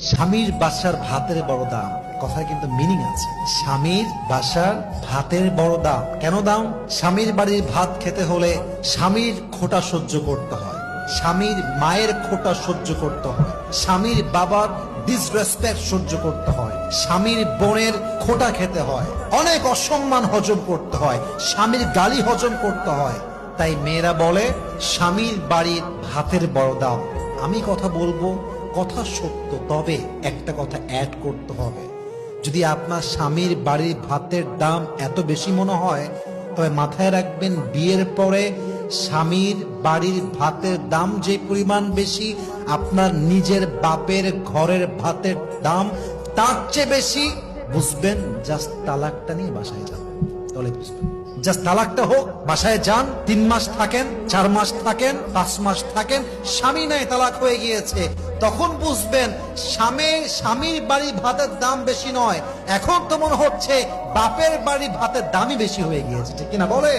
স্বামীর বাসার ভাতের বড় দাম, কথা কিন্তু মিনিং আছে। স্বামীর বাসার ভাতের বড় দাম কেন দাম? স্বামীর বাড়ির ভাত খেতে হলে স্বামীর খোঁটা সহ্য করতে হয়, স্বামীর মায়ের খোঁটা সহ্য করতে হয়, স্বামীর বাবার ডিসরেসপেক্ট সহ্য করতে হয়, স্বামীর বোনের খোঁটা খেতে হয়, অনেক অসম্মান হজম করতে হয়, স্বামীর গালি হজম করতে হয়। তাই মেয়েরা বলে স্বামীর বাড়ির ভাতের বড় দাম। আমি কথা বলবো, কথা সত্য, তবে একটা কথা অ্যাড করতে হবে। যদি আপনার স্বামীর বাড়ির ভাতের দাম এত বেশি মনে হয়, তবে মাথায় রাখবেন বিয়ের পরে স্বামীর বাড়ির ভাতের দাম যে পরিমাণ বেশি, আপনার নিজের বাপের ঘরের ভাতের দাম তার চেয়ে বেশি। বুঝবেন, জাস্ট তালাকটা নিয়ে বাসায় যান, তাহলে বুঝবেন। জাস্ট তালাকটা হোক, বাসায় যান, 3 মাস থাকেন, 4 মাস থাকেন, 5 মাস থাকেন, স্বামী নাই তালাক হয়ে গিয়েছে, তখন বুঝবেন স্বামীর বাড়ি ভাতের দাম বেশি নয়, এখন তো মনে হচ্ছে বাপের বাড়ি ভাতের দামই বেশি হয়ে গিয়েছে। ঠিক কিনা বলে?